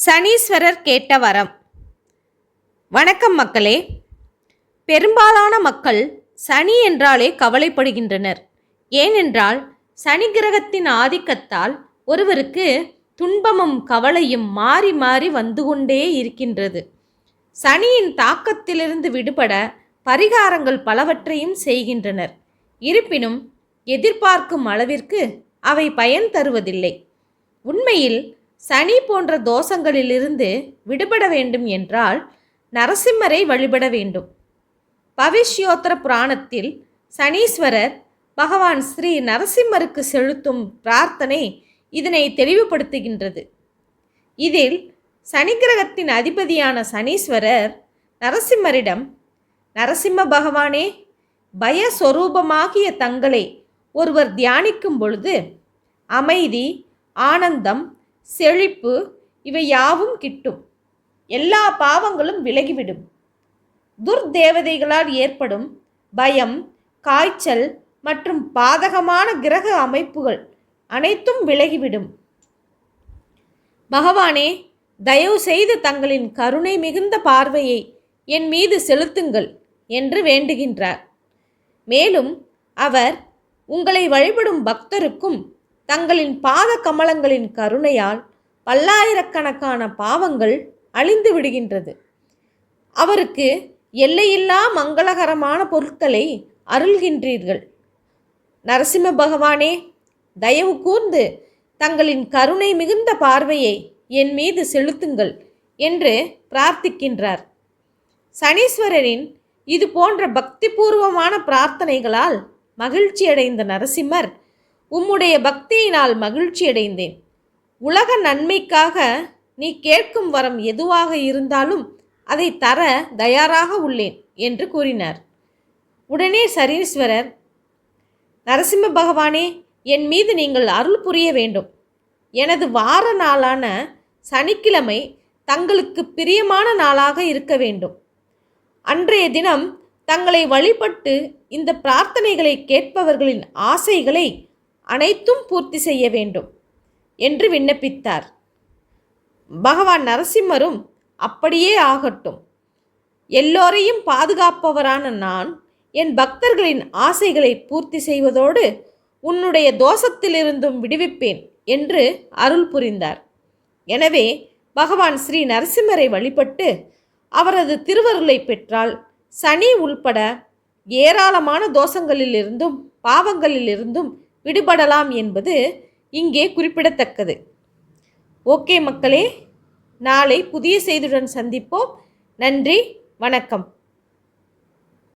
சனீஸ்வரர் கேட்ட வரம். வணக்கம் மக்களே. பெரும்பாலான மக்கள் சனி என்றாலே கவலைப்படுகின்றனர். ஏனென்றால் சனி கிரகத்தின் ஆதிக்கத்தால் ஒருவருக்கு துன்பமும் கவலையும் மாறி மாறி வந்து கொண்டே இருக்கின்றது. சனியின் தாக்கத்திலிருந்து விடுபட பரிகாரங்கள் பலவற்றையும் செய்கின்றனர். இருப்பினும் எதிர்பார்க்கும் அளவிற்கு அவை பயன் தருவதில்லை. உண்மையில் சனி போன்ற தோஷங்களிலிருந்து விடுபட வேண்டும் என்றால் நரசிம்மரை வழிபட வேண்டும். பவிஷ்யோத்தர புராணத்தில் சனீஸ்வரர் பகவான் ஸ்ரீ நரசிம்மருக்கு செலுத்தும் பிரார்த்தனை இதனை தெளிவுபடுத்துகின்றது. இதில் சனி கிரகத்தின் அதிபதியான சனீஸ்வரர் நரசிம்மரிடம், நரசிம்ம பகவானே, பயஸ்வரூபமாகிய தங்களை ஒருவர் தியானிக்கும் பொழுது அமைதி, ஆனந்தம், செழிப்பு இவை யாவும் கிட்டும். எல்லா பாவங்களும் விலகிவிடும். துர்தேவதைகளால் ஏற்படும் பயம், காய்ச்சல் மற்றும் பாதகமான கிரக அமைப்புகள் அனைத்தும் விலகிவிடும். பகவானே, தயவு செய்து தங்களின் கருணை மிகுந்த பார்வையை என் மீது செலுத்துங்கள் என்று வேண்டுகின்றார். மேலும் அவர் உங்களை வழிபடும் பக்தருக்கும் தங்களின் பாத கமலங்களின் கருணையால் பல்லாயிரக்கணக்கான பாவங்கள் அழிந்து விடுகின்றது. அவருக்கு எல்லையில்லா மங்களகரமான பொருட்களை அருள்கின்றீர்கள். நரசிம்ம பகவானே, தயவு கூர்ந்து தங்களின் கருணை மிகுந்த பார்வையை என் மீது செலுத்துங்கள் என்று பிரார்த்திக்கின்றார். சனீஸ்வரரின் இது போன்ற பக்திபூர்வமான பிரார்த்தனைகளால் மகிழ்ச்சியடைந்த நரசிம்மர், உம்முடைய பக்தியினால் மகிழ்ச்சியடைந்தேன். உலக நன்மைக்காக நீ கேட்கும் வரம் எதுவாக இருந்தாலும் அதை தர தயாராக உள்ளேன் என்று கூறினார். உடனே சனீஸ்வரர், நரசிம்ம பகவானே, என் மீது நீங்கள் அருள் புரிய வேண்டும். எனது வார நாளான சனிக்கிழமை தங்களுக்கு பிரியமான நாளாக இருக்க வேண்டும். அன்றைய தினம் தங்களை வழிபட்டு இந்த பிரார்த்தனைகளை கேட்பவர்களின் ஆசைகளை அனைத்தும் பூர்த்தி செய்ய வேண்டும் என்று விண்ணப்பித்தார். பகவான் நரசிம்மரும், அப்படியே ஆகட்டும். எல்லோரையும் பாதுகாப்பவரான நான் என் பக்தர்களின் ஆசைகளை பூர்த்தி செய்வதோடு உன்னுடைய தோஷத்திலிருந்தும் விடுவிப்பேன் என்று அருள் புரிந்தார். எனவே பகவான் ஸ்ரீ நரசிம்மரை வழிபட்டு அவரது திருவருளை பெற்றால் சனி உள்பட ஏராளமான தோஷங்களிலிருந்தும் பாவங்களிலிருந்தும் விடுபடலாம் என்பது இங்கே குறிப்பிடத்தக்கது. ஓகே மக்களே, நாளை புதிய செய்தியுடன் சந்திப்போம். நன்றி, வணக்கம்.